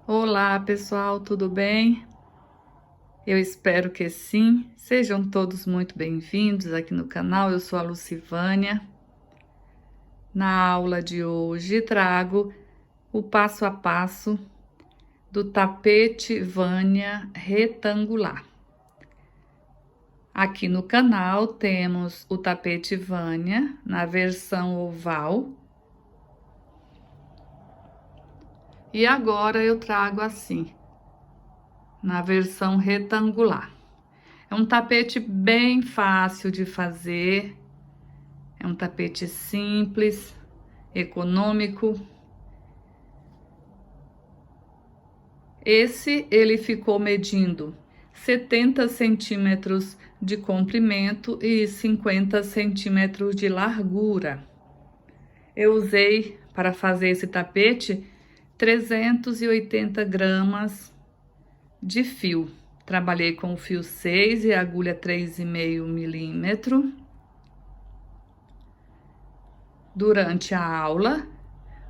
Olá, pessoal, tudo bem? Eu espero que sim. Sejam todos muito bem-vindos aqui no canal. Eu sou a Lucivânia. Na aula de hoje trago o passo a passo do tapete Vânia retangular. Aqui no canal temos o tapete Vânia na versão oval. E agora eu trago assim, na versão retangular. É um tapete bem fácil de fazer, é um tapete simples, econômico. Ele ficou medindo 70 centímetros de comprimento e 50 centímetros de largura. Eu usei para fazer esse tapete 380 gramas de fio. Trabalhei com o fio 6 e agulha 3,5 milímetro. Durante a aula,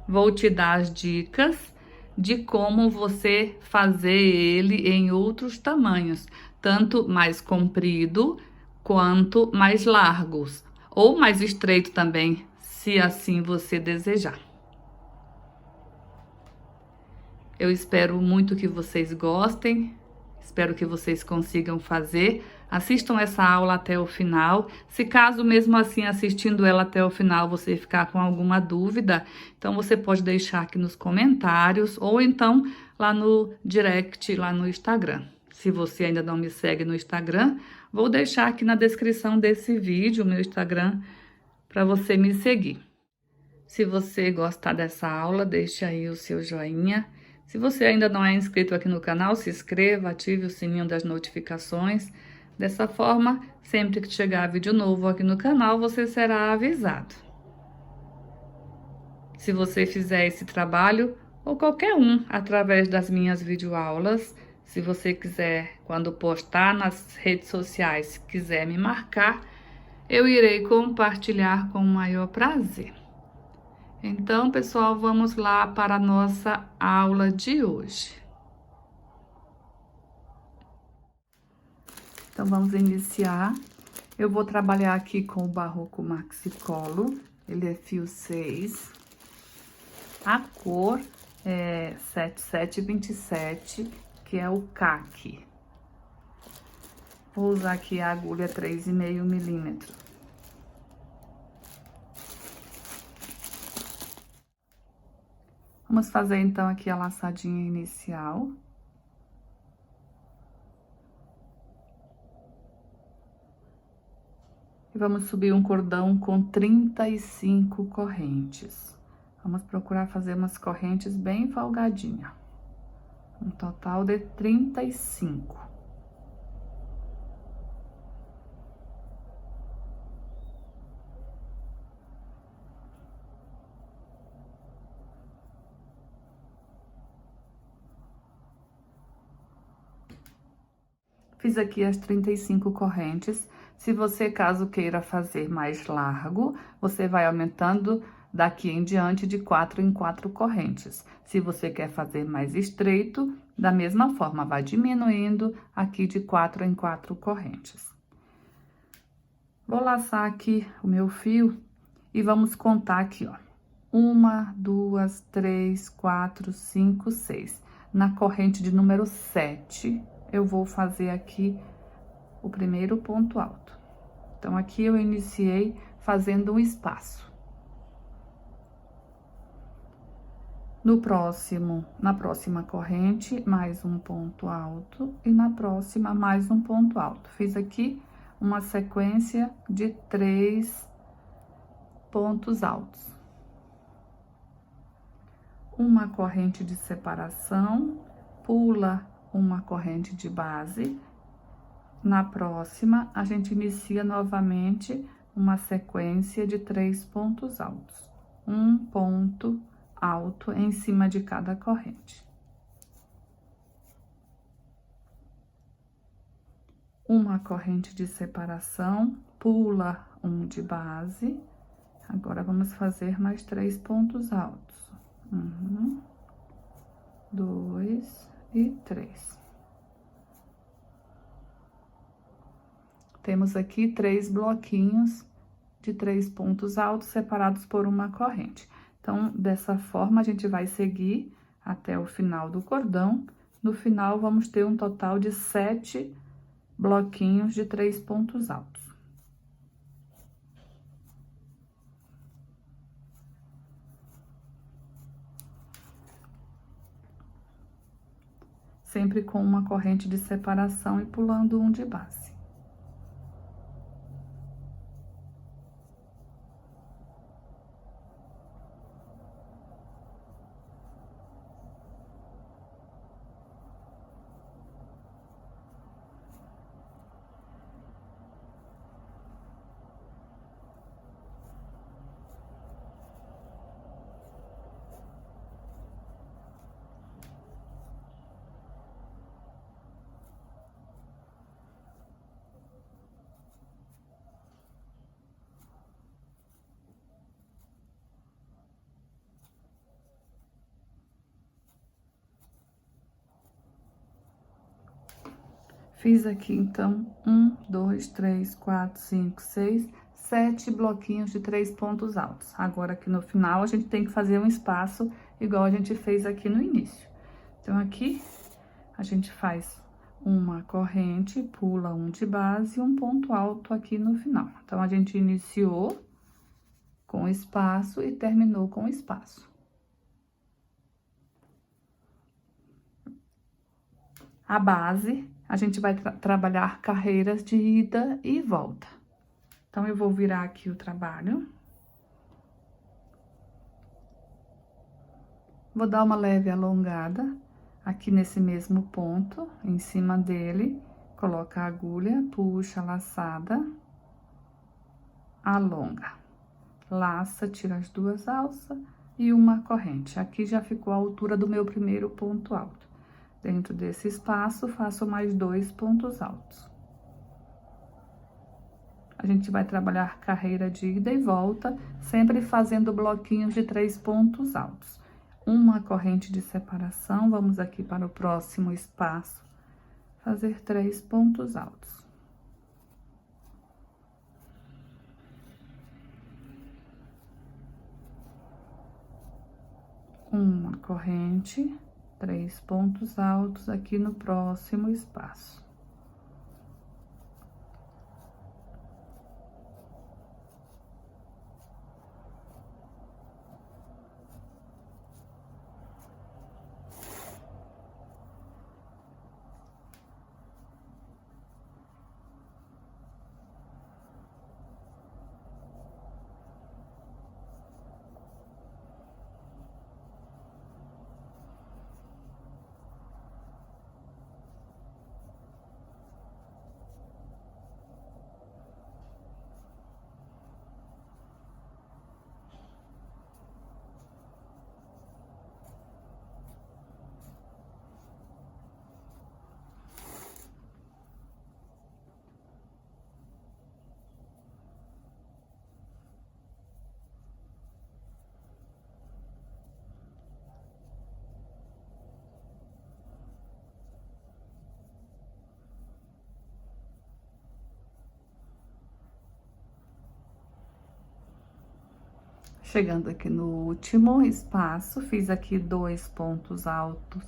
vou te dar as dicas de como você fazer ele em outros tamanhos, tanto mais comprido quanto mais largos, ou mais estreito também, se assim você desejar. Eu espero muito que vocês gostem. Espero que vocês consigam fazer. Assistam essa aula até o final. Se caso mesmo assim assistindo ela até o final você ficar com alguma dúvida, então você pode deixar aqui nos comentários ou então lá no direct, lá no Instagram. Se você ainda não me segue no Instagram, vou deixar aqui na descrição desse vídeo o meu Instagram para você me seguir. Se você gostar dessa aula, deixe aí o seu joinha. Se você ainda não é inscrito aqui no canal, se inscreva, ative o sininho das notificações. Dessa forma, sempre que chegar vídeo novo aqui no canal, você será avisado. Se você fizer esse trabalho, ou qualquer um, através das minhas videoaulas, se você quiser, quando postar nas redes sociais, quiser me marcar, eu irei compartilhar com o maior prazer. Então, pessoal, vamos lá para a nossa aula de hoje. Então, vamos iniciar. Eu vou trabalhar aqui com o Barroco Maxicolo, ele é fio 6. A cor é 7727, que é o caqui. Vou usar aqui a agulha 3,5 milímetro. Vamos fazer, então, aqui a laçadinha inicial. E vamos subir um cordão com 35 correntes. Vamos procurar fazer umas correntes bem folgadinha. Um total de 35. Fiz aqui as 35 correntes. Se você, caso queira fazer mais largo, você vai aumentando daqui em diante de 4 em 4 correntes. Se você quer fazer mais estreito, da mesma forma, vai diminuindo aqui de 4 em 4 correntes. Vou laçar aqui o meu fio e vamos contar aqui, ó. 1, 2, 3, 4, 5, 6. Na corrente de número 7, eu vou fazer aqui o primeiro ponto alto. Então, aqui eu iniciei fazendo um espaço. Na próxima corrente, mais um ponto alto, e na próxima, mais um ponto alto. Fiz aqui uma sequência de 3 pontos altos. Uma corrente de separação, pula uma corrente de base. Na próxima, a gente inicia novamente uma sequência de 3 pontos altos. Um ponto alto em cima de cada corrente. Uma corrente de separação, pula um de base. Agora, vamos fazer mais 3 pontos altos. 1, 2 2 e 3. Temos aqui 3 bloquinhos de 3 pontos altos separados por uma corrente. Então, dessa forma, a gente vai seguir até o final do cordão. No final, vamos ter um total de 7 bloquinhos de 3 pontos altos. Sempre com uma corrente de separação e pulando um de base. Fiz aqui, então, 1, 2, 3, 4, 5, 6, 7 bloquinhos de 3 pontos altos. Agora, aqui no final, a gente tem que fazer um espaço igual a gente fez aqui no início. Então, aqui, a gente faz uma corrente, pula um de base e um ponto alto aqui no final. Então, a gente iniciou com espaço e terminou com espaço. A base, a gente vai trabalhar carreiras de ida e volta. Então, eu vou virar aqui o trabalho. Vou dar uma leve alongada aqui nesse mesmo ponto, em cima dele, coloca a agulha, puxa a laçada, alonga, laça, tira as 2 alças e uma corrente. Aqui já ficou a altura do meu primeiro ponto alto. Dentro desse espaço, faço mais 2 pontos altos. A gente vai trabalhar carreira de ida e volta, sempre fazendo bloquinhos de 3 pontos altos. Uma corrente de separação, vamos aqui para o próximo espaço, fazer 3 pontos altos. Uma corrente, 3 pontos altos aqui no próximo espaço. Chegando aqui no último espaço, fiz aqui 2 pontos altos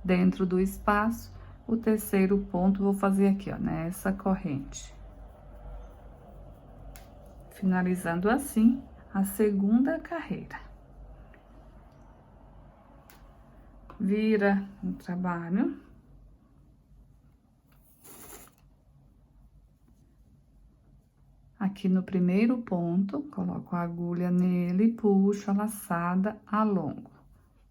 dentro do espaço. O terceiro ponto, vou fazer aqui, ó, nessa corrente. Finalizando assim a segunda carreira. Vira o trabalho. Aqui no primeiro ponto, coloco a agulha nele, puxo a laçada, alongo.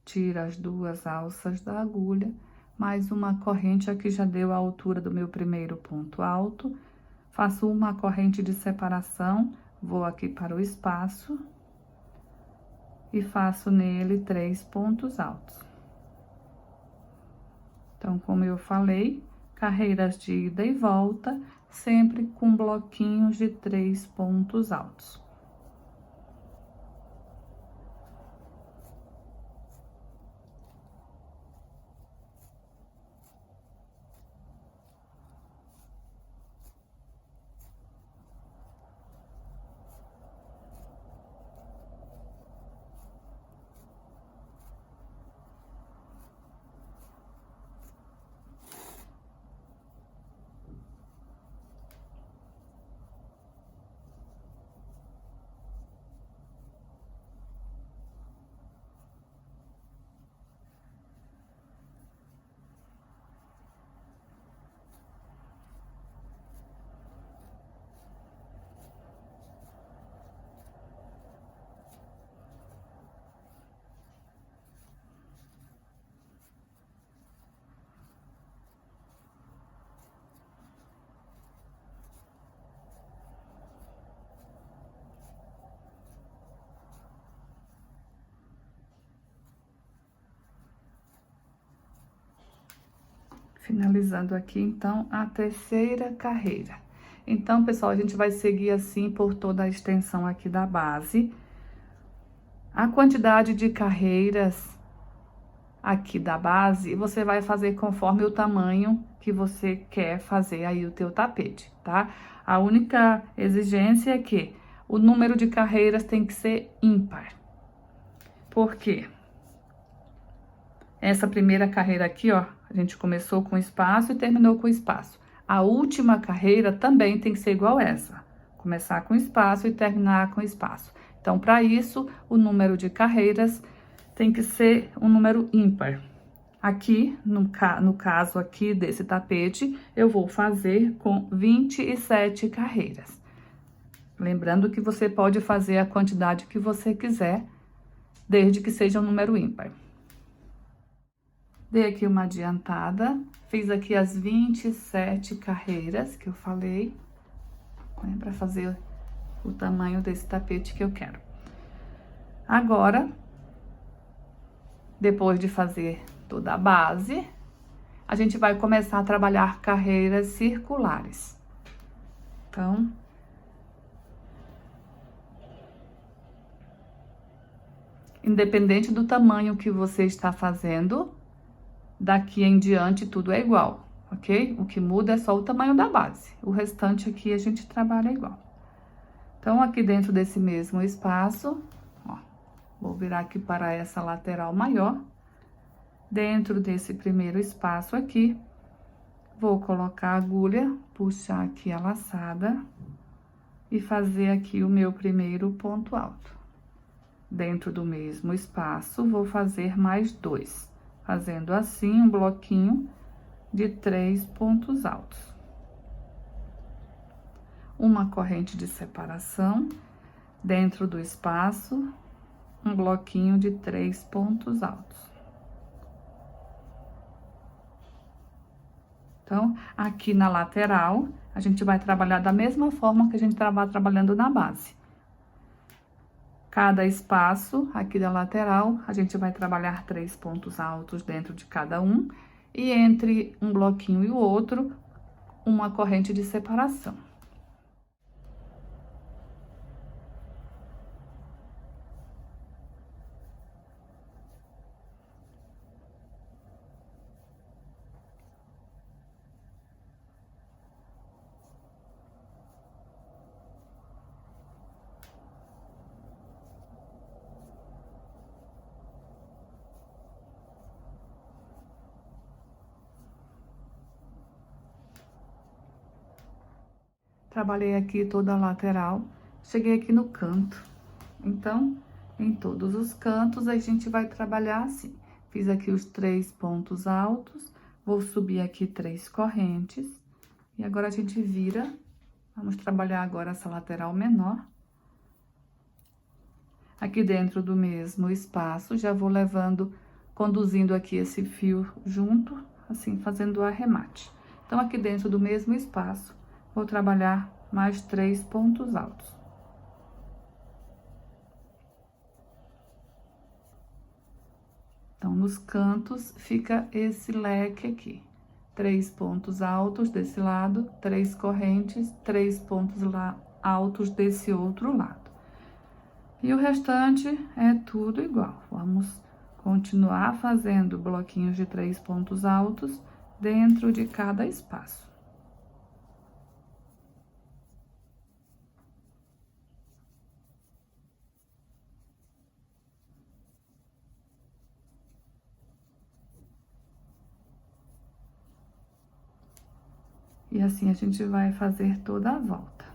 Tira as 2 alças da agulha, mais uma corrente, aqui já deu a altura do meu primeiro ponto alto. Faço uma corrente de separação, vou aqui para o espaço e faço nele 3 pontos altos. Então, como eu falei, carreiras de ida e volta, sempre com bloquinhos de 3 pontos altos. Finalizando aqui, então, a terceira carreira. Então, pessoal, a gente vai seguir assim por toda a extensão aqui da base. A quantidade de carreiras aqui da base, você vai fazer conforme o tamanho que você quer fazer aí o teu tapete, tá? A única exigência é que o número de carreiras tem que ser ímpar. Por quê? Essa primeira carreira aqui, ó, a gente começou com espaço e terminou com espaço. A última carreira também tem que ser igual essa. Começar com espaço e terminar com espaço. Então, para isso, o número de carreiras tem que ser um número ímpar. Aqui, no caso aqui desse tapete, eu vou fazer com 27 carreiras. Lembrando que você pode fazer a quantidade que você quiser, desde que seja um número ímpar. Dei aqui uma adiantada, fiz aqui as 27 carreiras que eu falei, né, para fazer o tamanho desse tapete que eu quero. Agora, depois de fazer toda a base, a gente vai começar a trabalhar carreiras circulares. Então, independente do tamanho que você está fazendo, daqui em diante tudo é igual, ok? O que muda é só o tamanho da base. O restante aqui a gente trabalha igual. Então, aqui dentro desse mesmo espaço, ó, vou virar aqui para essa lateral maior. Dentro desse primeiro espaço aqui, vou colocar a agulha, puxar aqui a laçada e fazer aqui o meu primeiro ponto alto. Dentro do mesmo espaço, vou fazer mais 2. Fazendo assim, um bloquinho de 3 pontos altos. Uma corrente de separação, dentro do espaço, um bloquinho de 3 pontos altos. Então, aqui na lateral, a gente vai trabalhar da mesma forma que a gente estava trabalhando na base. Cada espaço aqui da lateral, a gente vai trabalhar 3 pontos altos dentro de cada um. E entre um bloquinho e o outro, uma corrente de separação. Trabalhei aqui toda a lateral, cheguei aqui no canto. Então, em todos os cantos, a gente vai trabalhar assim. Fiz aqui os 3 pontos altos, vou subir aqui 3 correntes. E agora a gente vira, vamos trabalhar agora essa lateral menor. Aqui dentro do mesmo espaço, já vou levando, conduzindo aqui esse fio junto, assim, fazendo o arremate. Então, aqui dentro do mesmo espaço, vou trabalhar mais 3 pontos altos. Então, nos cantos, fica esse leque aqui. 3 pontos altos desse lado, 3 correntes, 3 pontos altos desse outro lado. E o restante é tudo igual. Vamos continuar fazendo bloquinhos de 3 pontos altos dentro de cada espaço. E assim a gente vai fazer toda a volta.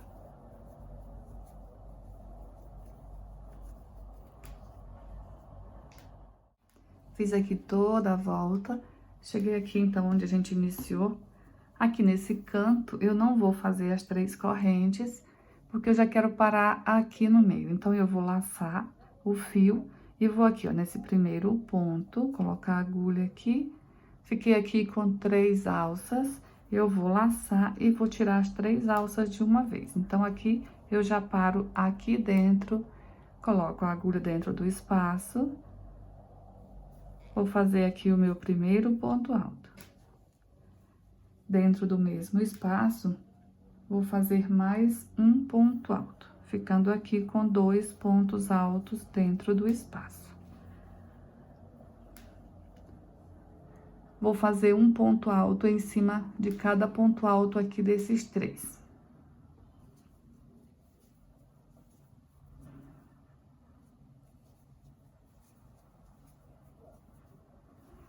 Fiz aqui toda a volta, cheguei aqui então onde a gente iniciou. Aqui nesse canto eu não vou fazer as 3 correntes, porque eu já quero parar aqui no meio. Então, eu vou laçar o fio e vou aqui, ó, nesse primeiro ponto, colocar a agulha aqui. Fiquei aqui com 3 alças, eu vou laçar e vou tirar as 3 alças de uma vez. Então, aqui eu já paro aqui dentro, coloco a agulha dentro do espaço. Vou fazer aqui o meu primeiro ponto alto. dentro do mesmo espaço, vou fazer mais um ponto alto, ficando aqui com 2 pontos altos dentro do espaço. Vou fazer um ponto alto em cima de cada ponto alto aqui desses 3.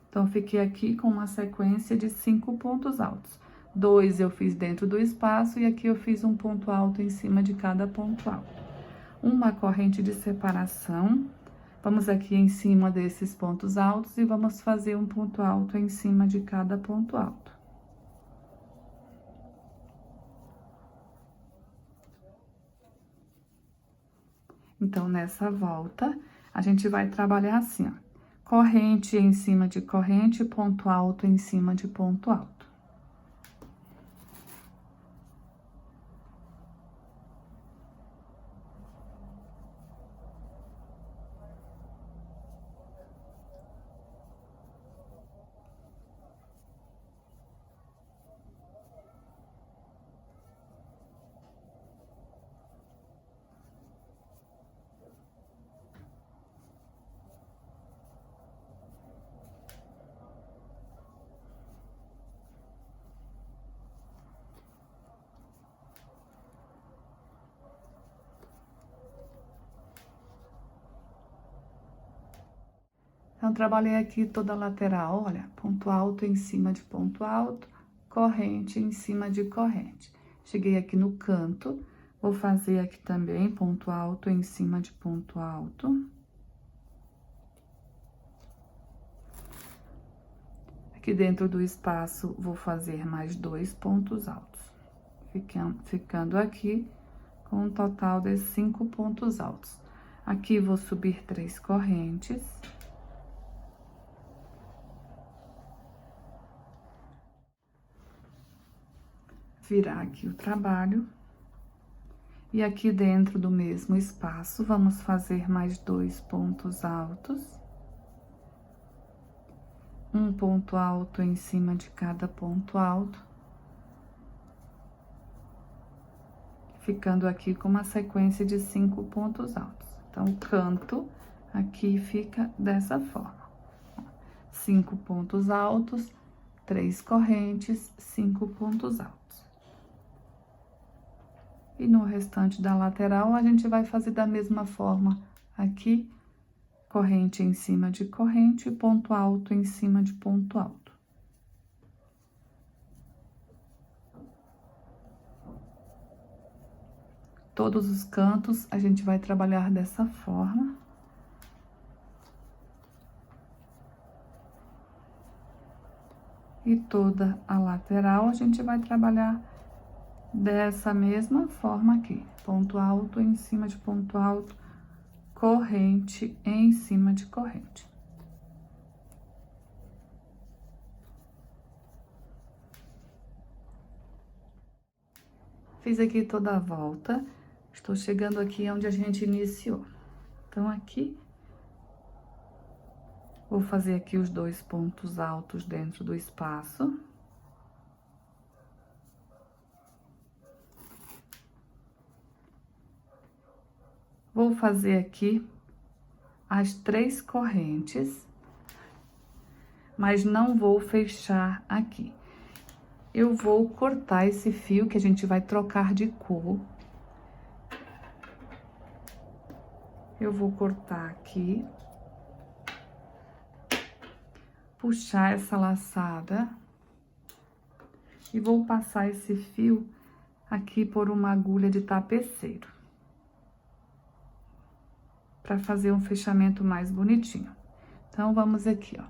Então, fiquei aqui com uma sequência de 5 pontos altos. 2 eu fiz dentro do espaço e aqui eu fiz um ponto alto em cima de cada ponto alto. Uma corrente de separação. Vamos aqui em cima desses pontos altos e vamos fazer um ponto alto em cima de cada ponto alto. Então, nessa volta, a gente vai trabalhar assim, ó. Corrente em cima de corrente, ponto alto em cima de ponto alto. Então, trabalhei aqui toda a lateral, olha, ponto alto em cima de ponto alto, corrente em cima de corrente. Cheguei aqui no canto, vou fazer aqui também ponto alto em cima de ponto alto. Aqui dentro do espaço, vou fazer mais 2 pontos altos, ficando aqui com um total de 5 pontos altos. Aqui, vou subir 3 correntes. Virar aqui o trabalho. E aqui dentro do mesmo espaço, vamos fazer mais 2 pontos altos. Um ponto alto em cima de cada ponto alto. Ficando aqui com uma sequência de 5 pontos altos. Então, o canto aqui fica dessa forma. 5 pontos altos, 3 correntes, 5 pontos altos. E no restante da lateral, a gente vai fazer da mesma forma aqui, corrente em cima de corrente, ponto alto em cima de ponto alto. Todos os cantos, a gente vai trabalhar dessa forma. E toda a lateral, a gente vai trabalhar dessa mesma forma aqui, ponto alto em cima de ponto alto, corrente em cima de corrente. Fiz aqui toda a volta, estou chegando aqui onde a gente iniciou. Então, aqui, vou fazer aqui os 2 pontos altos dentro do espaço. Vou fazer aqui as 3 correntes, mas não vou fechar aqui. Eu vou cortar esse fio que a gente vai trocar de cor. Eu vou cortar aqui, puxar essa laçada e vou passar esse fio aqui por uma agulha de tapeceiro, para fazer um fechamento mais bonitinho. Então, vamos aqui, ó.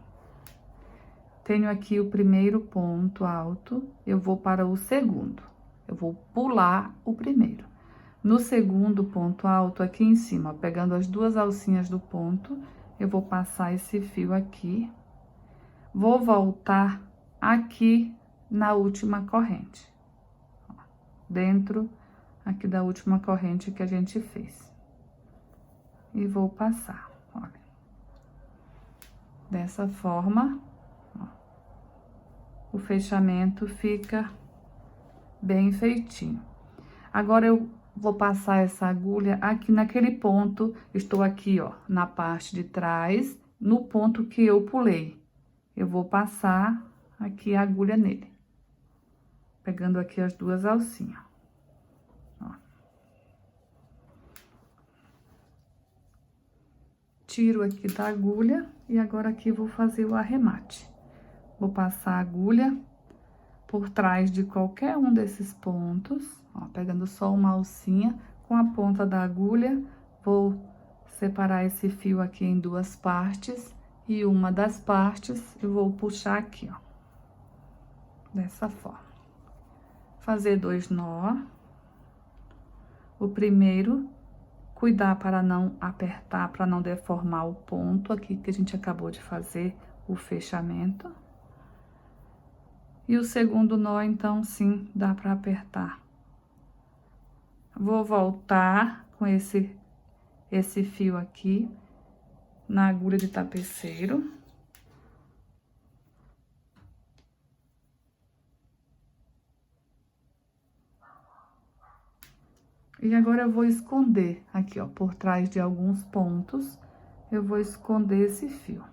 Tenho aqui o primeiro ponto alto, eu vou para o segundo. Eu vou pular o primeiro. No segundo ponto alto, aqui em cima, ó, pegando as 2 alcinhas do ponto, eu vou passar esse fio aqui. Vou voltar aqui na última corrente. Ó, dentro aqui da última corrente que a gente fez. E vou passar, olha. Dessa forma, ó. o fechamento fica bem feitinho. Agora, eu vou passar essa agulha aqui naquele ponto, estou aqui, ó, na parte de trás, no ponto que eu pulei. Eu vou passar aqui a agulha nele, pegando aqui as duas alcinhas, ó. Tiro aqui da agulha e agora aqui vou fazer o arremate. Vou passar a agulha por trás de qualquer um desses pontos, ó, pegando só uma alcinha, com a ponta da agulha, vou separar esse fio aqui em duas partes, e uma das partes eu vou puxar aqui, ó, dessa forma. Fazer 2 nó. O primeiro, cuidar para não apertar, para não deformar o ponto aqui que a gente acabou de fazer o fechamento. E o segundo nó, então, sim, dá para apertar. Vou voltar com esse fio aqui na agulha de tapeceiro. E agora eu vou esconder aqui, ó, por trás de alguns pontos, eu vou esconder esse fio.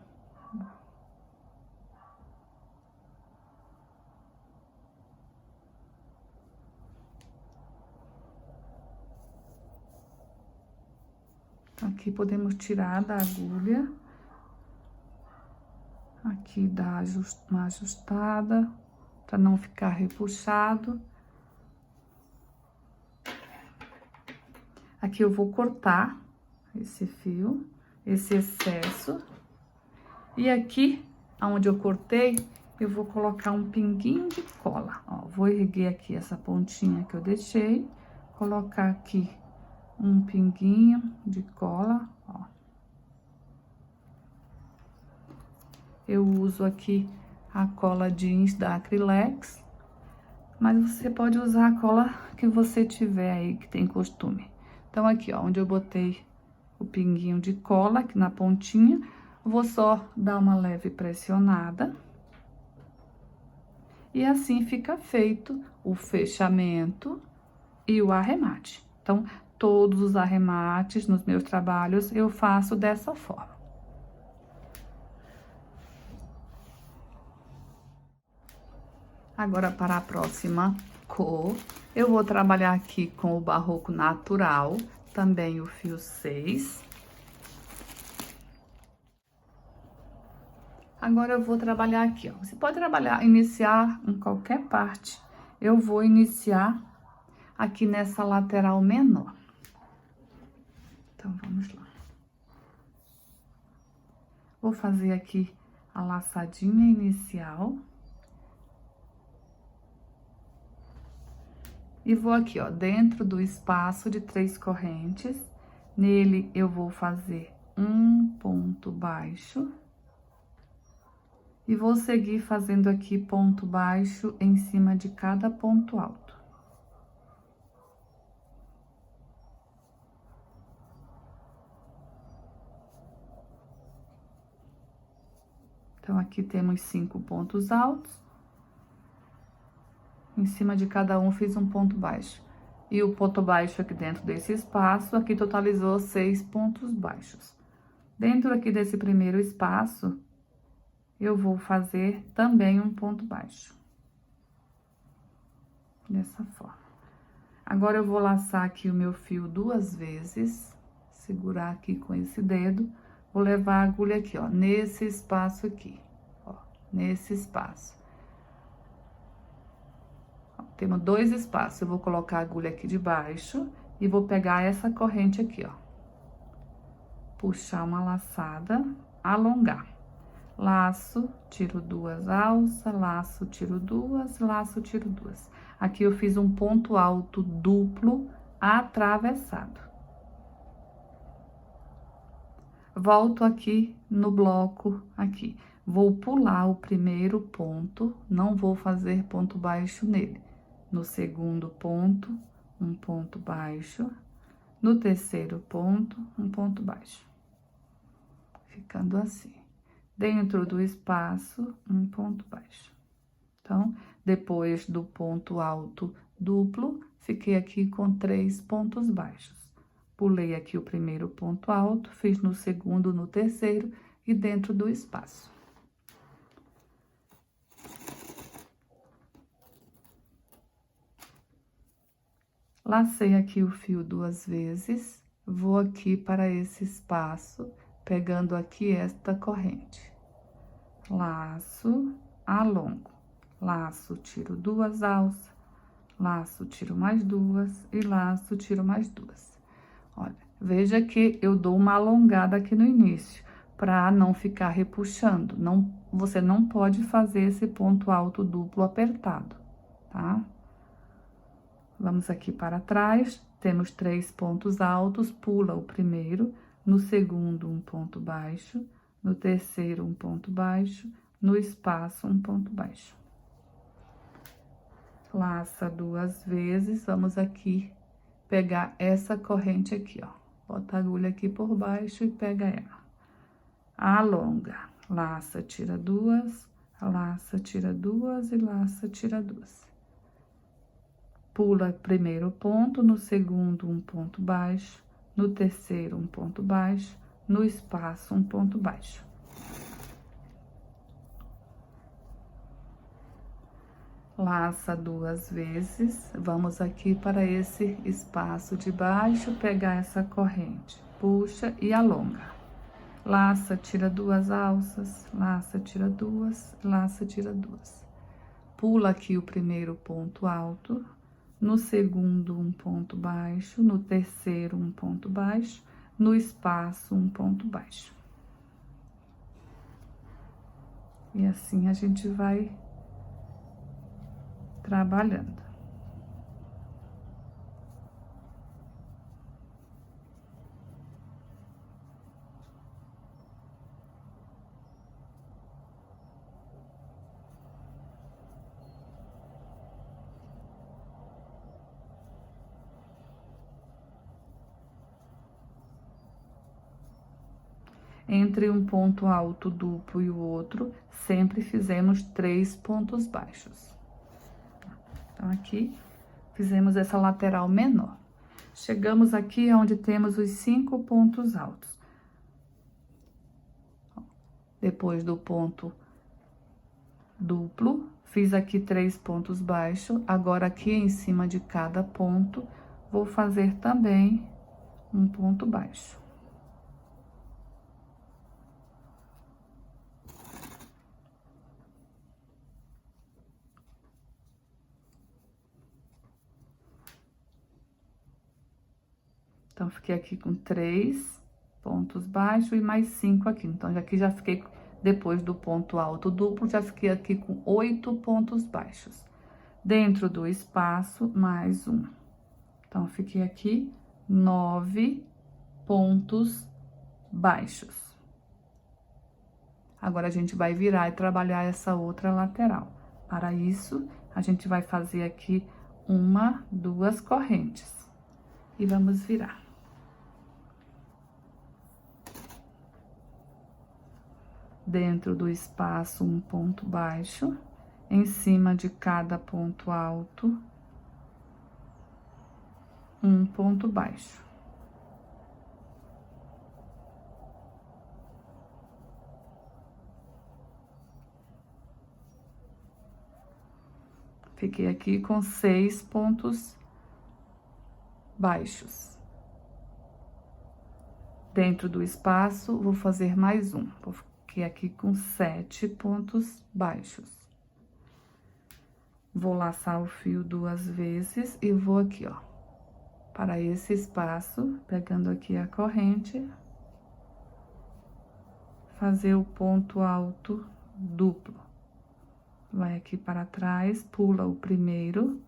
Aqui podemos tirar da agulha. Aqui dá uma ajustada, para não ficar repuxado. Aqui eu vou cortar esse fio, esse excesso. E aqui, onde eu cortei, eu vou colocar um pinguinho de cola. Ó, vou erguer aqui essa pontinha que eu deixei, colocar aqui um pinguinho de cola, ó. Eu uso aqui a cola jeans da Acrylex, mas você pode usar a cola que você tiver aí, que tem costume. Então, aqui, ó, onde eu botei o pinguinho de cola, aqui na pontinha, vou só dar uma leve pressionada. E assim fica feito o fechamento e o arremate. Então, todos os arremates nos meus trabalhos eu faço dessa forma. Agora, para a próxima cor, eu vou trabalhar aqui com o Barroco Natural, também o fio 6. Agora, eu vou trabalhar aqui, ó. Você pode iniciar em qualquer parte. Eu vou iniciar aqui nessa lateral menor. Então, vamos lá. Vou fazer aqui a laçadinha inicial. E vou aqui, ó, dentro do espaço de 3 correntes. Nele, eu vou fazer um ponto baixo. E vou seguir fazendo aqui ponto baixo em cima de cada ponto alto. Então, aqui temos 5 pontos altos. Em cima de cada um, fiz um ponto baixo. E o ponto baixo aqui dentro desse espaço, aqui totalizou 6 pontos baixos. Dentro aqui desse primeiro espaço, eu vou fazer também um ponto baixo. Dessa forma. Agora, eu vou laçar aqui o meu fio 2 vezes, segurar aqui com esse dedo. Vou levar a agulha aqui, ó, nesse espaço aqui, ó, nesse espaço. Ó, temos 2 espaços, eu vou colocar a agulha aqui de baixo e vou pegar essa corrente aqui, ó. Puxar uma laçada, alongar. Laço, tiro 2 alças, laço, tiro 2, laço, tiro 2. Aqui eu fiz um ponto alto duplo atravessado. Volto aqui no bloco, aqui. Vou pular o primeiro ponto, não vou fazer ponto baixo nele. No segundo ponto, um ponto baixo. No terceiro ponto, um ponto baixo. Ficando assim. Dentro do espaço, um ponto baixo. Então, depois do ponto alto duplo, fiquei aqui com 3 pontos baixos. Pulei aqui o primeiro ponto alto, fiz no segundo, no terceiro e dentro do espaço. Lacei aqui o fio 2 vezes, vou aqui para esse espaço, pegando aqui esta corrente. Laço, alongo, laço, tiro 2 alças, laço, tiro mais 2 e laço, tiro mais 2. Olha, veja que eu dou uma alongada aqui no início, para não ficar repuxando. Você não pode fazer esse ponto alto duplo apertado, tá? Vamos aqui para trás, temos 3 pontos altos, pula o primeiro, no segundo um ponto baixo, no terceiro um ponto baixo, no espaço um ponto baixo. Laça 2 vezes, vamos aqui pegar essa corrente aqui, ó. Bota a agulha aqui por baixo e pega ela. Alonga, laça, tira 2, laça, tira 2 e laça, tira 2. Pula primeiro ponto, no segundo um ponto baixo, no terceiro um ponto baixo, no espaço um ponto baixo. Laça 2 vezes, vamos aqui para esse espaço de baixo, pegar essa corrente, puxa e alonga. Laça, tira 2 alças, laça, tira 2, laça, tira 2. Pula aqui o primeiro ponto alto, no segundo um ponto baixo, no terceiro um ponto baixo, no espaço um ponto baixo. E assim a gente vai trabalhando. Entre um ponto alto duplo e o outro, sempre fizemos 3 pontos baixos. Então, aqui, fizemos essa lateral menor. Chegamos aqui onde temos os 5 pontos altos. Depois do ponto duplo, fiz aqui 3 pontos baixos. Agora, aqui em cima de cada ponto, vou fazer também um ponto baixo. Então, fiquei aqui com 3 pontos baixos e mais 5 aqui. Então, aqui já fiquei, depois do ponto alto duplo, já fiquei aqui com 8 pontos baixos. Dentro do espaço, mais um. Então, fiquei aqui 9 pontos baixos. Agora, a gente vai virar e trabalhar essa outra lateral. Para isso, a gente vai fazer aqui 1, 2 correntes. E vamos virar. Dentro do espaço, um ponto baixo, em cima de cada ponto alto, um ponto baixo. Fiquei aqui com 6 pontos baixos. Dentro do espaço, vou fazer mais um. Fiquei aqui com 7 pontos baixos. Vou laçar o fio 2 vezes e vou aqui, ó, para esse espaço, pegando aqui a corrente, fazer o ponto alto duplo. Vai aqui para trás, pula o primeiro,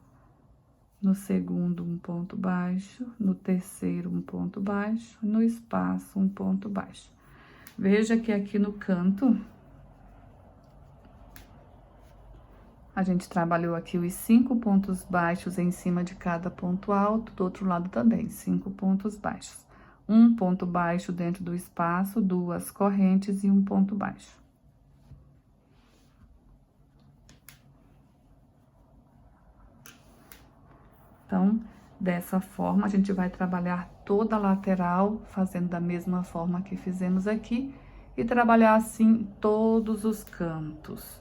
no segundo um ponto baixo, no terceiro um ponto baixo, no espaço um ponto baixo. Veja que aqui no canto, a gente trabalhou aqui os 5 pontos baixos em cima de cada ponto alto, do outro lado também, 5 pontos baixos. Um ponto baixo dentro do espaço, 2 correntes e um ponto baixo. Então, dessa forma, a gente vai trabalhar toda a lateral, fazendo da mesma forma que fizemos aqui, e trabalhar assim todos os cantos.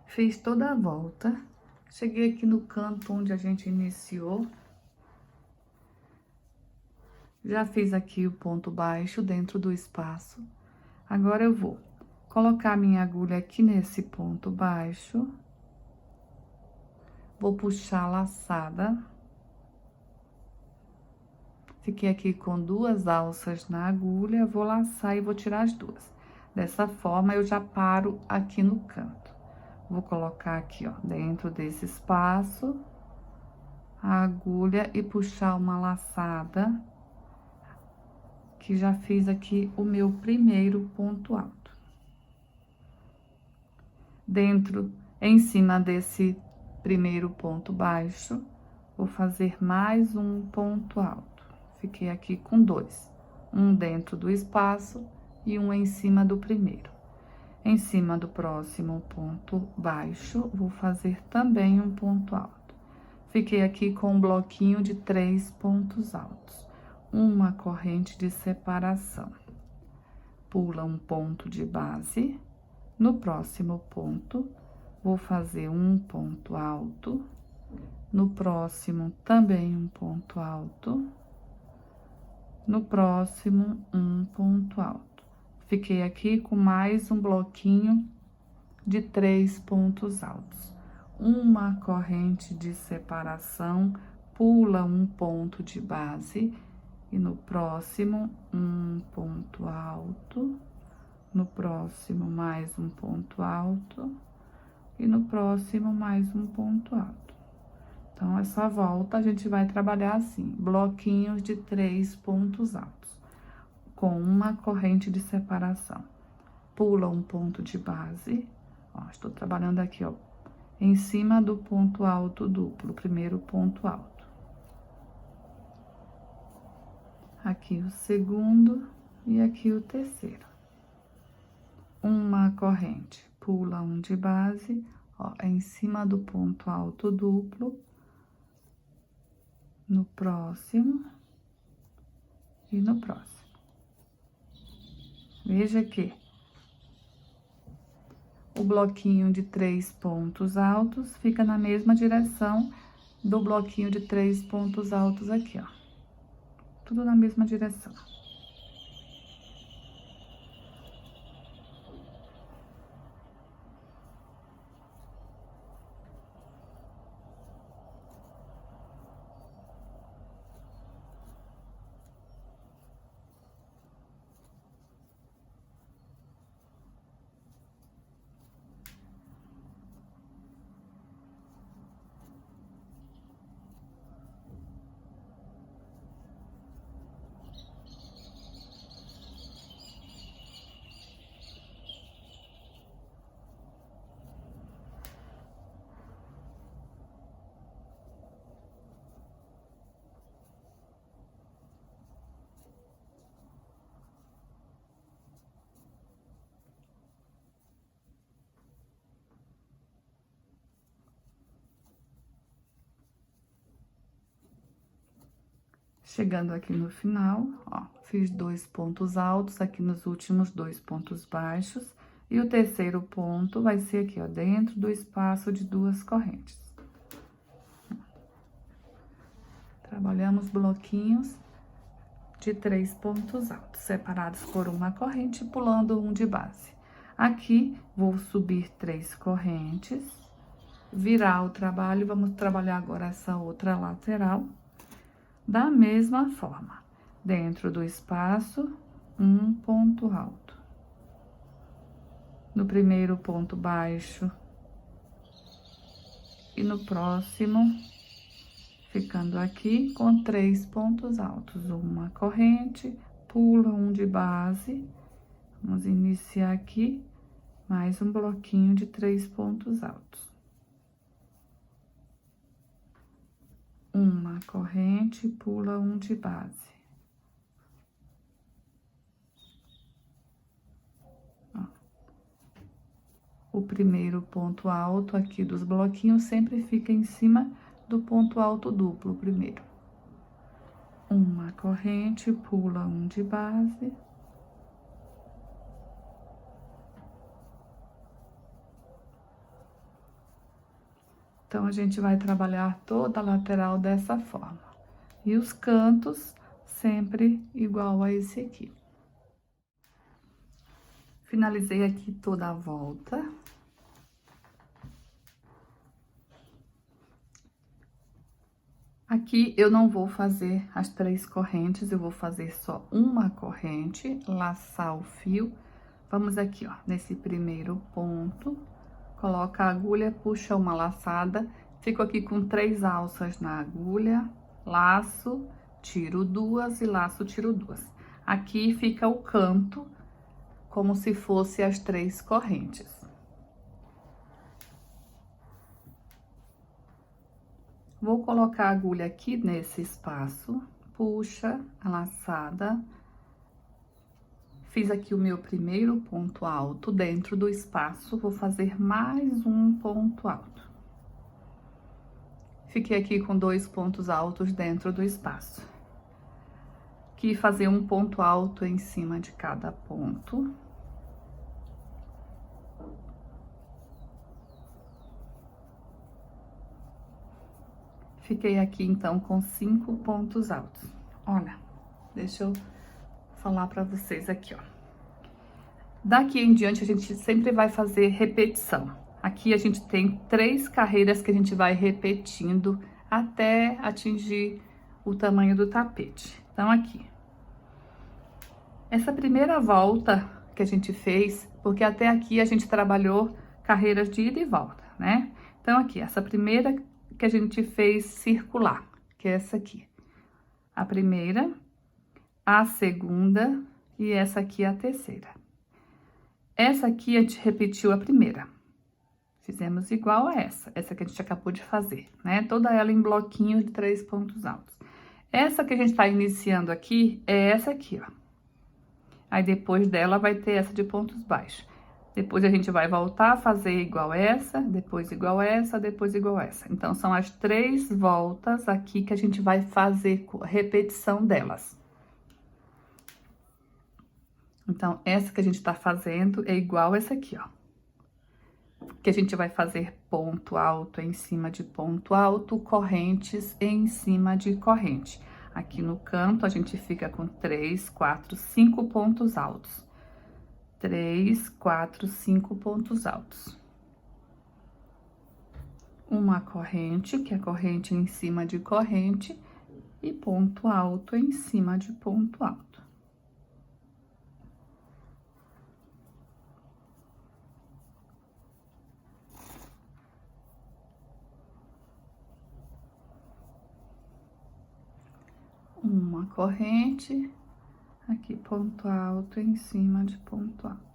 Fiz toda a volta, cheguei aqui no canto onde a gente iniciou. Já fiz aqui o ponto baixo dentro do espaço. Agora eu vou colocar minha agulha aqui nesse ponto baixo. Vou puxar a laçada. Fiquei aqui com 2 alças na agulha, vou laçar e vou tirar as 2. Dessa forma, eu já paro aqui no canto. Vou colocar aqui, ó, dentro desse espaço, a agulha e puxar uma laçada, que já fiz aqui o meu primeiro ponto alto. Dentro, em cima desse primeiro ponto baixo, vou fazer mais um ponto alto. Fiquei aqui com 2, um dentro do espaço e um em cima do primeiro. Em cima do próximo ponto baixo, vou fazer também um ponto alto. Fiquei aqui com um bloquinho de 3 pontos altos, uma corrente de separação. Pula um ponto de base. No próximo ponto, vou fazer um ponto alto. No próximo, também um ponto alto. No próximo, um ponto alto. Fiquei aqui com mais um bloquinho de 3 pontos altos. Uma corrente de separação, pula um ponto de base e no próximo um ponto alto. No próximo mais um ponto alto e no próximo mais um ponto alto. Então, essa volta a gente vai trabalhar assim, bloquinhos de 3 pontos altos, com uma corrente de separação. Pula um ponto de base, ó, estou trabalhando aqui, ó, em cima do ponto alto duplo, primeiro ponto alto. Aqui o segundo e aqui o terceiro. Uma corrente, pula um de base, ó, em cima do ponto alto duplo, no próximo e no próximo. Veja que o bloquinho de 3 pontos altos fica na mesma direção do bloquinho de 3 pontos altos aqui, ó. Tudo na mesma direção. Chegando aqui no final, ó, fiz 2 pontos altos aqui nos últimos 2 pontos baixos. E o terceiro ponto vai ser aqui, ó, dentro do espaço de 2 correntes. Trabalhamos bloquinhos de 3 pontos altos, separados por uma corrente, pulando um de base. Aqui, vou subir 3 correntes, virar o trabalho, vamos trabalhar agora essa outra lateral, da mesma forma. Dentro do espaço, um ponto alto. No primeiro ponto baixo, e no próximo, ficando aqui com 3 pontos altos, uma corrente, pula um de base, vamos iniciar aqui, mais um bloquinho de 3 pontos altos. Uma corrente, pula um de base. Ó. O primeiro ponto alto aqui dos bloquinhos sempre fica em cima do ponto alto duplo primeiro. Uma corrente, pula um de base. Então, a gente vai trabalhar toda a lateral dessa forma. E os cantos sempre igual a esse aqui. Finalizei aqui toda a volta. Aqui eu não vou fazer as 3 correntes, eu vou fazer só uma corrente, laçar o fio. Vamos aqui, ó, nesse primeiro ponto, coloca a agulha, puxa uma laçada, fico aqui com 3 alças na agulha, laço, tiro 2 e laço, tiro 2. Aqui fica o canto, como se fosse as 3 correntes. Vou colocar a agulha aqui nesse espaço, puxa a laçada, fiz aqui o meu primeiro ponto alto dentro do espaço, vou fazer mais um ponto alto. Fiquei aqui com 2 pontos altos dentro do espaço. Aqui fazer um ponto alto em cima de cada ponto. Fiquei aqui, então, com 5 pontos altos. Olha, deixa eu falar pra vocês aqui, ó. Daqui em diante, a gente sempre vai fazer repetição. Aqui, a gente tem 3 carreiras que a gente vai repetindo até atingir o tamanho do tapete. Então, aqui. Essa primeira volta que a gente fez, porque até aqui a gente trabalhou carreiras de ida e volta, né? Então, aqui, essa primeira que a gente fez circular, que é essa aqui. A primeira, a segunda e essa aqui a terceira. Essa aqui a gente repetiu a primeira. Fizemos igual a essa que a gente acabou de fazer, né? Toda ela em bloquinhos de 3 pontos altos. Essa que a gente tá iniciando aqui é essa aqui, ó. Aí depois dela vai ter essa de pontos baixos. Depois a gente vai voltar a fazer igual essa, depois igual essa, depois igual essa. Então, são as 3 voltas aqui que a gente vai fazer repetição delas. Então, essa que a gente tá fazendo é igual essa aqui, ó. Que a gente vai fazer ponto alto em cima de ponto alto, correntes em cima de corrente. Aqui no canto, a gente fica com 3, 4, 5 pontos altos. 3, 4, 5 pontos altos. Uma corrente, que é corrente em cima de corrente, e ponto alto em cima de ponto alto. Uma corrente, aqui ponto alto em cima de ponto alto.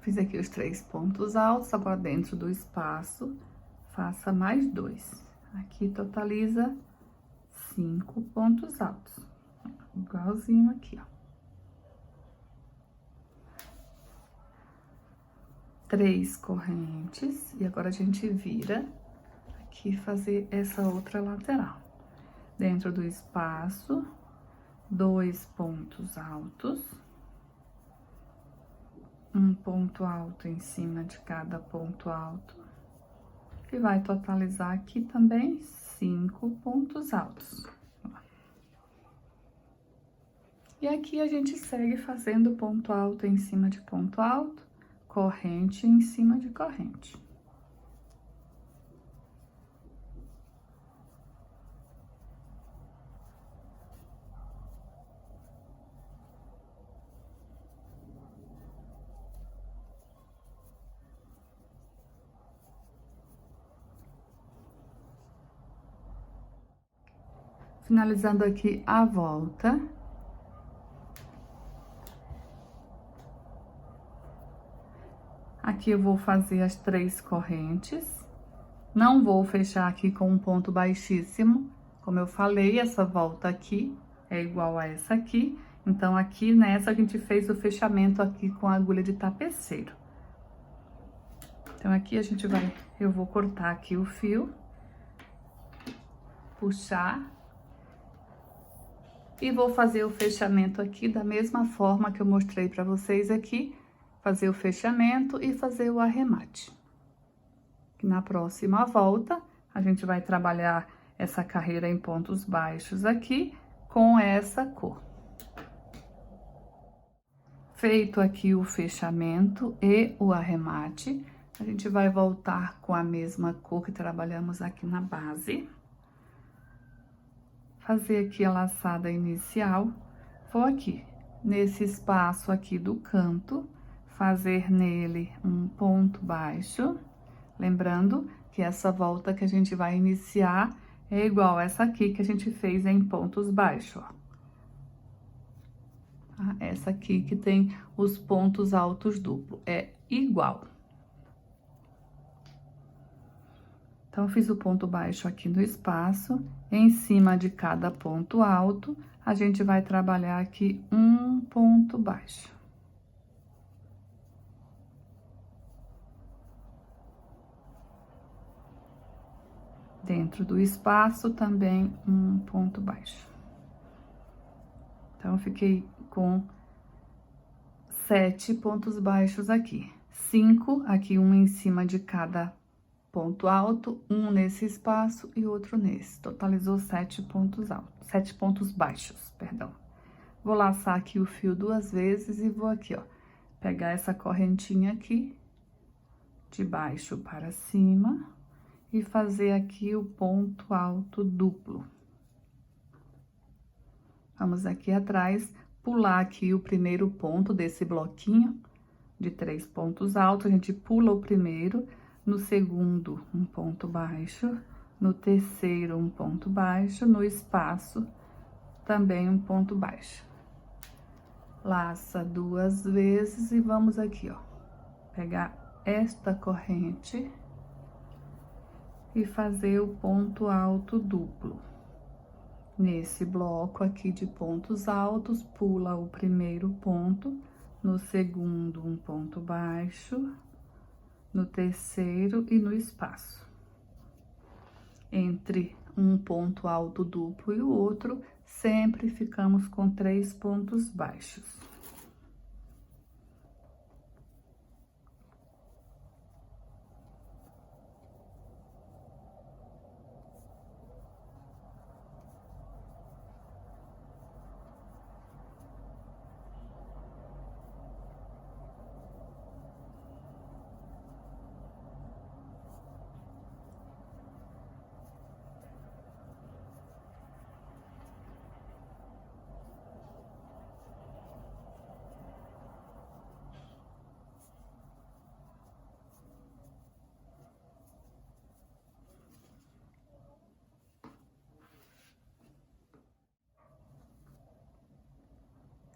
Fiz aqui os 3 pontos altos, agora dentro do espaço, faça mais 2. Aqui totaliza 5 pontos altos, igualzinho aqui, ó. 3 correntes, e agora a gente vira aqui fazer essa outra lateral. Dentro do espaço, 2 pontos altos. Um ponto alto em cima de cada ponto alto. E vai totalizar aqui também 5 pontos altos. E aqui a gente segue fazendo ponto alto em cima de ponto alto, corrente em cima de corrente. Finalizando aqui a volta. Aqui eu vou fazer as 3 correntes. Não vou fechar aqui com um ponto baixíssimo. Como eu falei, essa volta aqui é igual a essa aqui. Então, aqui nessa a gente fez o fechamento aqui com a agulha de tapeceiro. Então, aqui eu vou cortar aqui o fio, puxar. E vou fazer o fechamento aqui da mesma forma que eu mostrei pra vocês aqui. Fazer o fechamento e fazer o arremate. Na próxima volta, a gente vai trabalhar essa carreira em pontos baixos aqui com essa cor. Feito aqui o fechamento e o arremate, a gente vai voltar com a mesma cor que trabalhamos aqui na base. Fazer aqui a laçada inicial, vou aqui, nesse espaço aqui do canto, fazer nele um ponto baixo, lembrando que essa volta que a gente vai iniciar é igual essa aqui que a gente fez em pontos baixos, ó. Essa aqui que tem os pontos altos duplo, é igual. Então, fiz o ponto baixo aqui no espaço, em cima de cada ponto alto, a gente vai trabalhar aqui um ponto baixo. Dentro do espaço, também um ponto baixo. Então, eu fiquei com 7 pontos baixos aqui. 5 aqui, um em cima de cada ponto alto, um nesse espaço e outro nesse. Totalizou 7 pontos altos, 7 pontos baixos, perdão. Vou laçar aqui o fio 2 vezes e vou aqui, ó, pegar essa correntinha aqui, de baixo para cima, e fazer aqui o ponto alto duplo. Vamos aqui atrás, pular aqui o primeiro ponto desse bloquinho de 3 pontos altos, a gente pula o primeiro, no segundo, um ponto baixo, no terceiro, um ponto baixo, no espaço, também um ponto baixo. Laça 2 vezes e vamos aqui, ó, pegar esta corrente e fazer o ponto alto duplo. Nesse bloco aqui de pontos altos, pula o primeiro ponto, no segundo, um ponto baixo, no terceiro e no espaço. Entre um ponto alto duplo e o outro, sempre ficamos com 3 pontos baixos.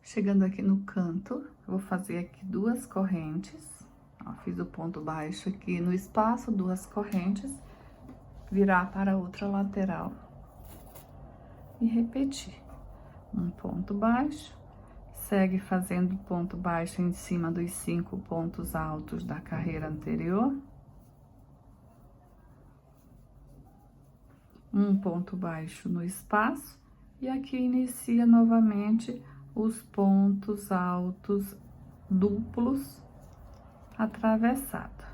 Chegando aqui no canto, eu vou fazer aqui 2 correntes. Ó, fiz o ponto baixo aqui no espaço, 2 correntes, virar para a outra lateral e repetir. Um ponto baixo, segue fazendo ponto baixo em cima dos 5 pontos altos da carreira anterior. Um ponto baixo no espaço, e aqui inicia novamente os pontos altos duplos atravessado.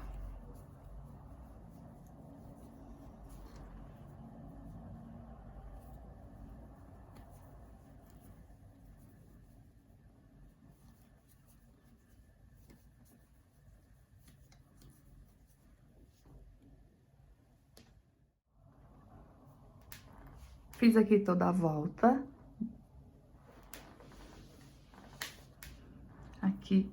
Fiz aqui toda a volta. Aqui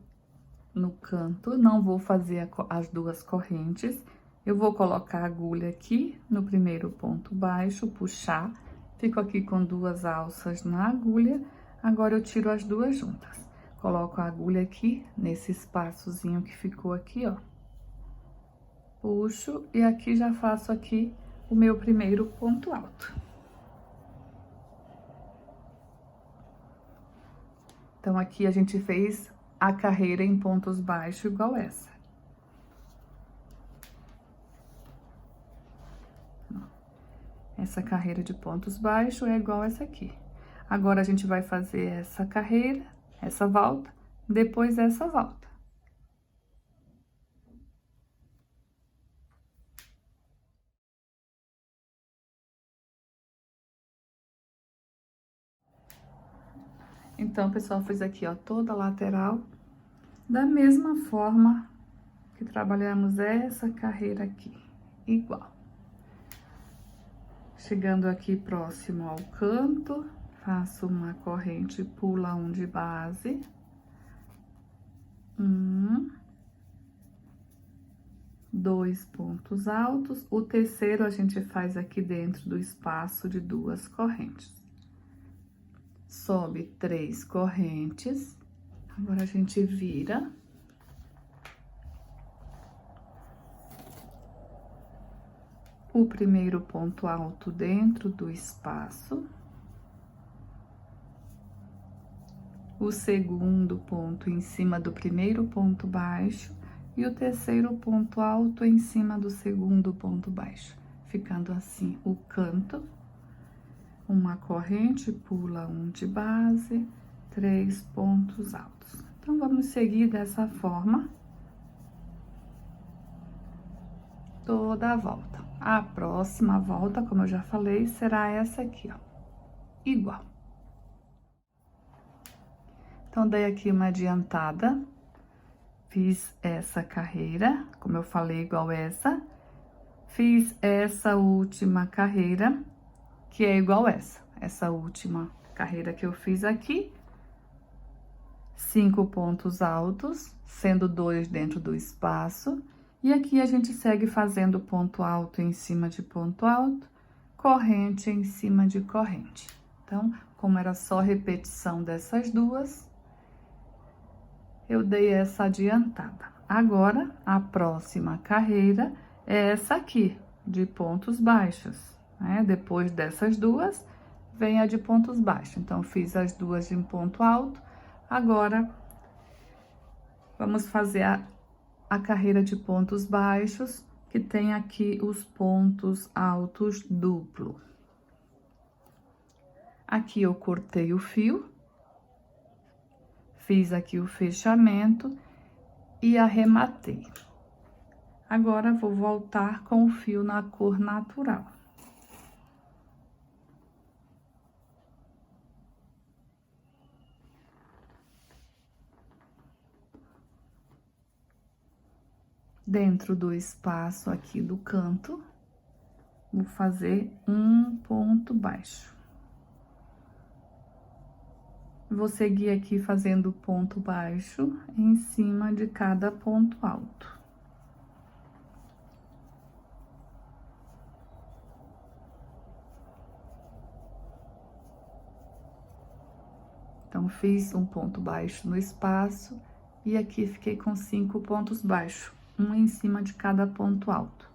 no canto, não vou fazer as 2 correntes. Eu vou colocar a agulha aqui no primeiro ponto baixo, puxar. Fico aqui com 2 alças na agulha. Agora, eu tiro as 2 juntas. Coloco a agulha aqui, nesse espaçozinho que ficou aqui, ó. Puxo e aqui já faço aqui o meu primeiro ponto alto. Então, aqui a gente fez a carreira em pontos baixos igual essa. Essa carreira de pontos baixos é igual essa aqui. Agora, a gente vai fazer essa carreira, essa volta, depois essa volta. Então, pessoal, fiz aqui, ó, toda a lateral, da mesma forma que trabalhamos essa carreira aqui, igual. Chegando aqui próximo ao canto, faço uma corrente, pula um de base. 2 pontos altos. O terceiro a gente faz aqui dentro do espaço de 2 correntes. Sobe 3 correntes. Agora, a gente vira. O primeiro ponto alto dentro do espaço. O segundo ponto em cima do primeiro ponto baixo. E o terceiro ponto alto em cima do segundo ponto baixo. Ficando assim o canto. Uma corrente, pula um de base, 3 pontos altos. Então, vamos seguir dessa forma toda a volta. A próxima volta, como eu já falei, será essa aqui, ó, igual. Então, dei aqui uma adiantada, fiz essa carreira, como eu falei, igual essa. Fiz essa última carreira, que é igual essa última carreira que eu fiz aqui. 5 pontos altos, sendo 2 dentro do espaço. E aqui a gente segue fazendo ponto alto em cima de ponto alto, corrente em cima de corrente. Então, como era só repetição dessas 2, eu dei essa adiantada. Agora, a próxima carreira é essa aqui, de pontos baixos, né? Depois dessas 2, vem a de pontos baixos. Então, fiz as 2 em ponto alto. Agora, vamos fazer a carreira de pontos baixos, que tem aqui os pontos altos duplo. Aqui eu cortei o fio, fiz aqui o fechamento e arrematei. Agora, vou voltar com o fio na cor natural. Dentro do espaço aqui do canto, vou fazer um ponto baixo. Vou seguir aqui fazendo ponto baixo em cima de cada ponto alto. Então, fiz um ponto baixo no espaço E aqui fiquei com 5 pontos baixos, um em cima de cada ponto alto.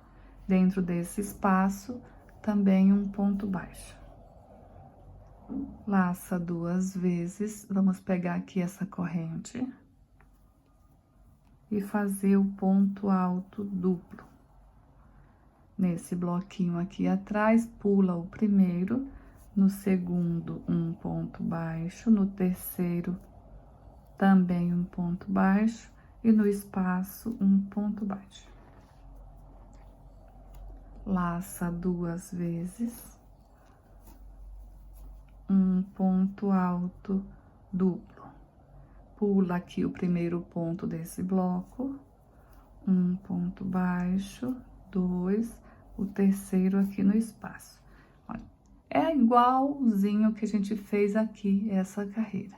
Dentro desse espaço, também um ponto baixo. Laça 2 vezes, vamos pegar aqui essa corrente e fazer o ponto alto duplo. Nesse bloquinho aqui atrás, pula o primeiro, no segundo, um ponto baixo, no terceiro, também um ponto baixo, e no espaço, um ponto baixo. Laça 2 vezes, um ponto alto duplo. Pula aqui o primeiro ponto desse bloco, um ponto baixo, 2, o terceiro aqui no espaço. Olha, é igualzinho que a gente fez aqui, essa carreira.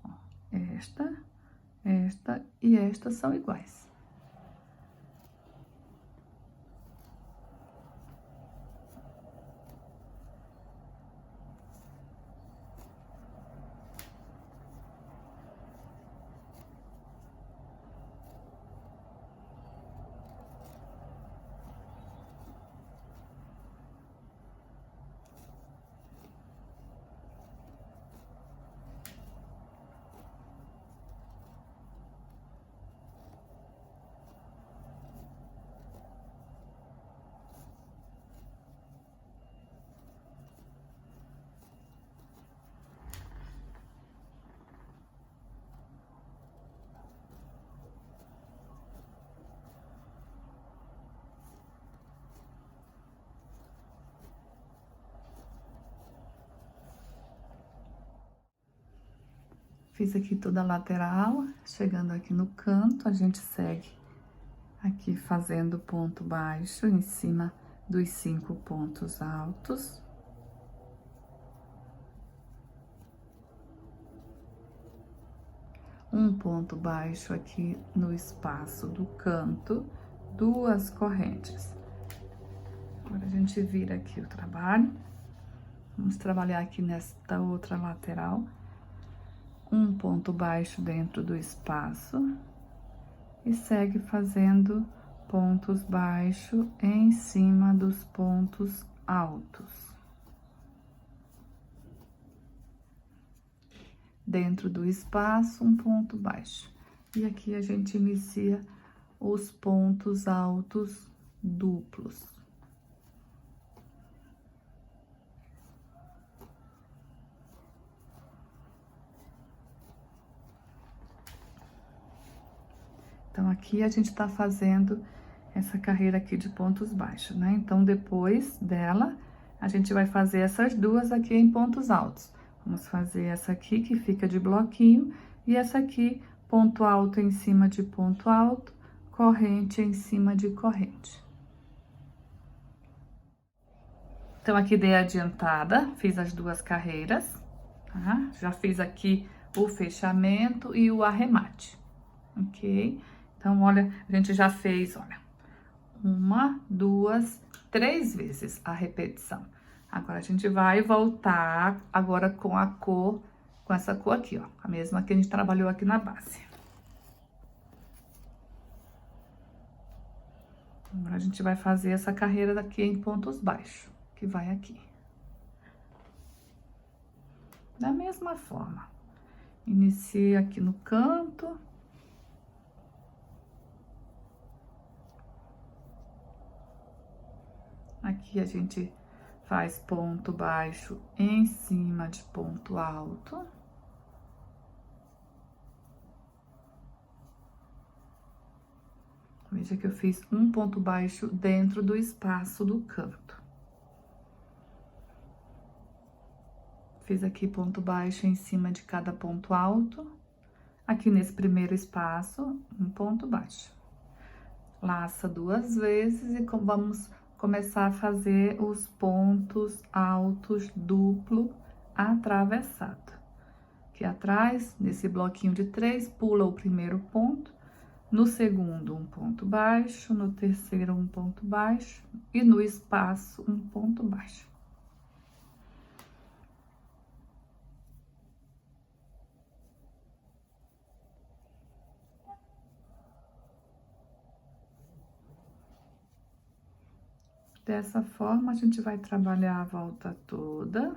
Ó, esta e esta são iguais. Fiz aqui toda a lateral, chegando aqui no canto, a gente segue aqui fazendo ponto baixo em cima dos 5 pontos altos. Um ponto baixo aqui no espaço do canto, 2 correntes. Agora, a gente vira aqui o trabalho. Vamos trabalhar aqui nesta outra lateral. Um ponto baixo dentro do espaço. E segue fazendo pontos baixos em cima dos pontos altos. Dentro do espaço, um ponto baixo. E aqui a gente inicia os pontos altos duplos. Então, aqui a gente tá fazendo essa carreira aqui de pontos baixos, né? Então, depois dela, a gente vai fazer essas duas aqui em pontos altos. Vamos fazer essa aqui, que fica de bloquinho, e essa aqui, ponto alto em cima de ponto alto, corrente em cima de corrente. Então, aqui dei a adiantada, fiz as duas carreiras, tá? Já fiz aqui o fechamento e o arremate, ok? Então, olha, a gente já fez, olha, 1, 2, 3 vezes a repetição. Agora, a gente vai voltar agora com a cor, com essa cor aqui, ó, a mesma que a gente trabalhou aqui na base. Agora, a gente vai fazer essa carreira daqui em pontos baixos, que vai aqui. Da mesma forma. Inicia aqui no canto. Aqui a gente faz ponto baixo em cima de ponto alto. Veja que eu fiz um ponto baixo dentro do espaço do canto. Fiz aqui ponto baixo em cima de cada ponto alto. Aqui nesse primeiro espaço, um ponto baixo. Laça 2 vezes e vamos começar a fazer os pontos altos duplo atravessado. Aqui atrás, nesse bloquinho de 3, pula o primeiro ponto, no segundo um ponto baixo, no terceiro um ponto baixo e no espaço um ponto baixo. Dessa forma, a gente vai trabalhar a volta toda.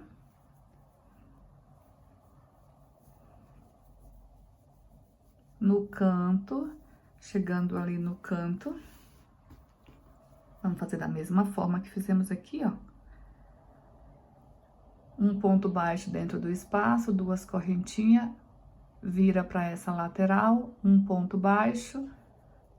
No canto, chegando ali no canto. Vamos fazer da mesma forma que fizemos aqui, ó. Um ponto baixo dentro do espaço, 2 correntinhas, vira para essa lateral, um ponto baixo.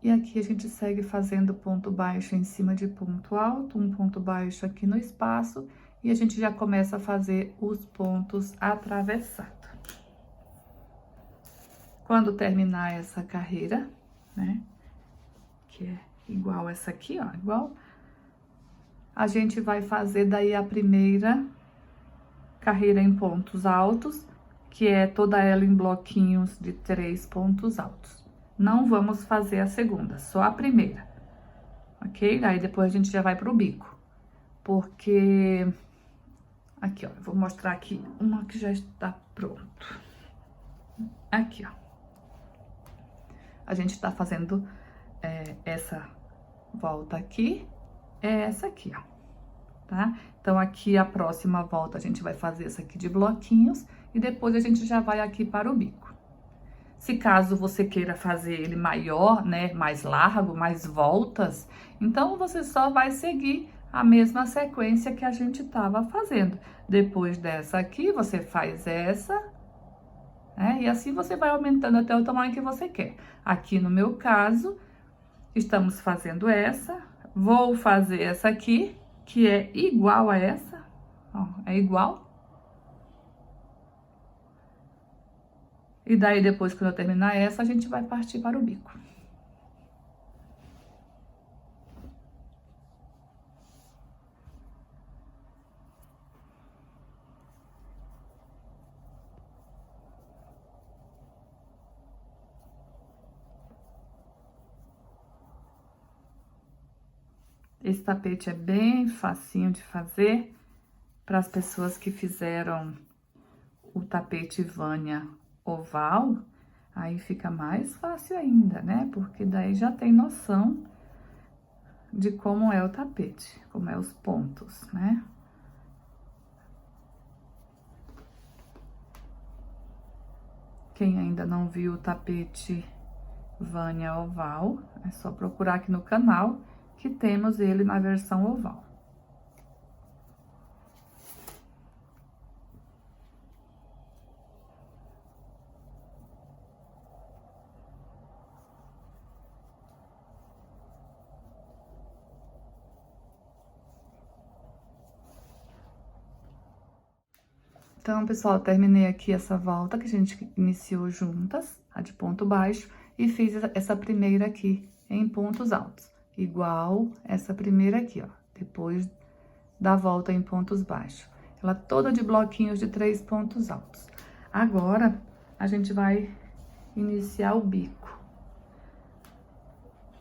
E aqui a gente segue fazendo ponto baixo em cima de ponto alto, um ponto baixo aqui no espaço, e a gente já começa a fazer os pontos atravessados. Quando terminar essa carreira, né, que é igual essa aqui, ó, igual, a gente vai fazer daí a primeira carreira em pontos altos, que é toda ela em bloquinhos de 3 pontos altos. Não vamos fazer a segunda, só a primeira, ok? Aí depois a gente já vai pro bico, porque... Aqui, ó, eu vou mostrar aqui uma que já está pronto. Aqui, ó. A gente tá fazendo essa volta aqui, é essa aqui, ó, tá? Então, aqui a próxima volta a gente vai fazer essa aqui de bloquinhos e depois a gente já vai aqui para o bico. Se caso você queira fazer ele maior, né, mais largo, mais voltas, então você só vai seguir a mesma sequência que a gente tava fazendo. Depois dessa aqui, você faz essa, né, e assim você vai aumentando até o tamanho que você quer. Aqui no meu caso, estamos fazendo essa, vou fazer essa aqui, que é igual a essa, ó, é igual. E daí, depois que eu terminar essa, a gente vai partir para o bico. Esse tapete é bem facinho de fazer para as pessoas que fizeram o tapete Vânia oval, aí fica mais fácil ainda, né? Porque daí já tem noção de como é o tapete, como é os pontos, né? Quem ainda não viu o tapete Vânia oval, é só procurar aqui no canal, que temos ele na versão oval. Então, pessoal, terminei aqui essa volta que a gente iniciou juntas, a de ponto baixo, e fiz essa primeira aqui em pontos altos, igual essa primeira aqui, ó, depois da volta em pontos baixos. Ela toda de bloquinhos de 3 pontos altos. Agora, a gente vai iniciar o bico.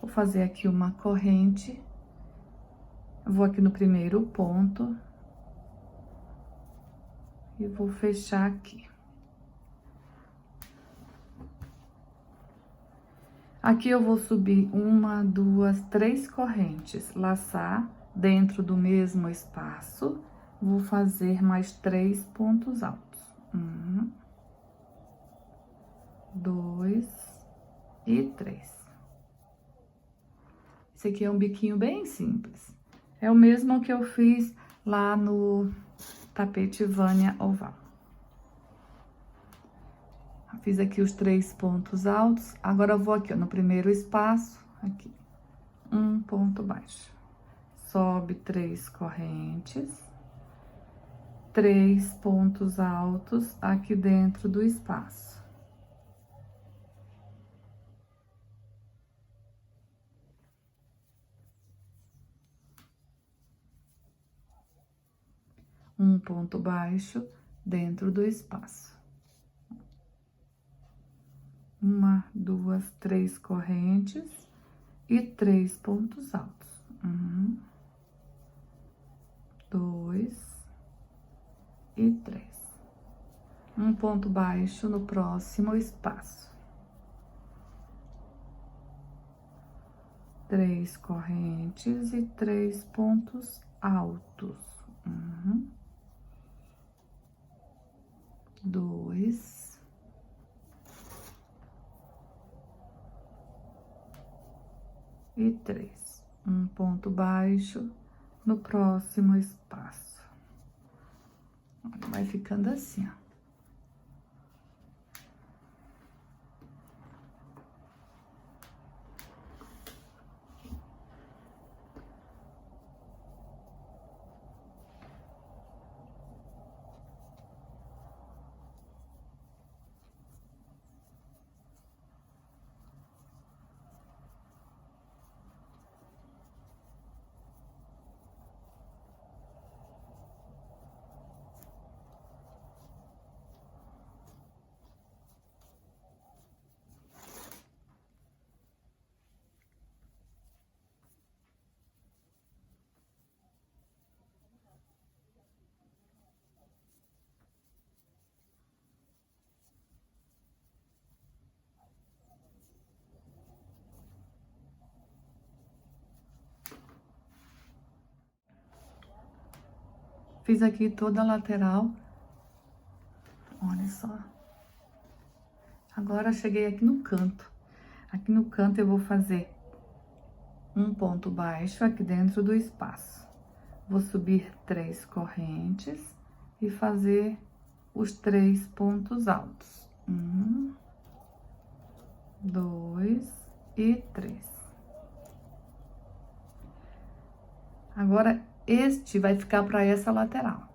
Vou fazer aqui uma corrente, vou aqui no primeiro ponto, e vou fechar aqui. Aqui eu vou subir 1, 2, 3 correntes, laçar dentro do mesmo espaço, vou fazer mais 3 pontos altos. 1, 2 e 3. Esse aqui é um biquinho bem simples. É o mesmo que eu fiz lá no tapete Vânia oval. Fiz aqui os 3 pontos altos, agora eu vou aqui, ó, no primeiro espaço, aqui, um ponto baixo. Sobe 3 correntes, 3 pontos altos aqui dentro do espaço. Um ponto baixo dentro do espaço. 1, 2, 3 correntes e 3 pontos altos. 1, 2 e 3. Um ponto baixo no próximo espaço. 3 correntes e 3 pontos altos. 2 e 3. Um ponto baixo no próximo espaço. Olha, vai ficando assim, ó. Fiz aqui toda a lateral. Olha só. Agora, cheguei aqui no canto. Aqui no canto, eu vou fazer um ponto baixo aqui dentro do espaço. Vou subir 3 correntes e fazer os 3 pontos altos. 1, 2 e 3. Agora, este vai ficar para essa lateral.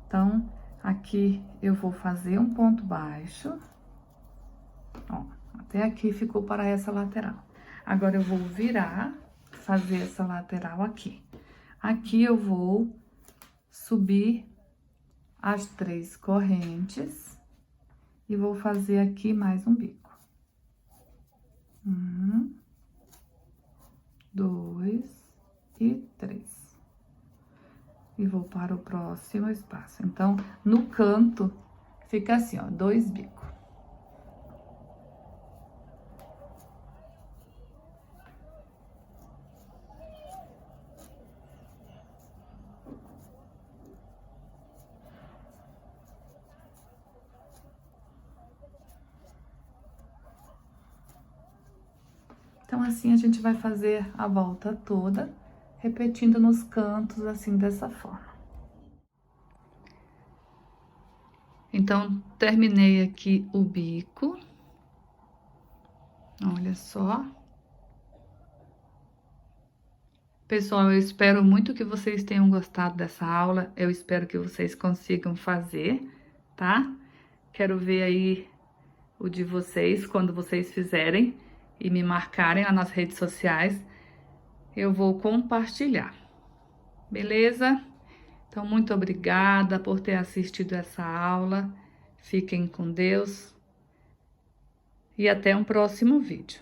Então, aqui eu vou fazer um ponto baixo. Ó, até aqui ficou para essa lateral. Agora, eu vou virar, fazer essa lateral aqui. Aqui eu vou subir as 3 correntes e vou fazer aqui mais um bico. 1, 2 e 3. E vou para o próximo espaço. Então, no canto, fica assim, ó, 2 bicos. Então, assim, a gente vai fazer a volta toda, repetindo nos cantos, assim, dessa forma. Então, terminei aqui o bico. Olha só. Pessoal, eu espero muito que vocês tenham gostado dessa aula. Eu espero que vocês consigam fazer, tá? Quero ver aí o de vocês, quando vocês fizerem e me marcarem lá nas redes sociais. Eu vou compartilhar, beleza? Então, muito obrigada por ter assistido essa aula. Fiquem com Deus e até um próximo vídeo.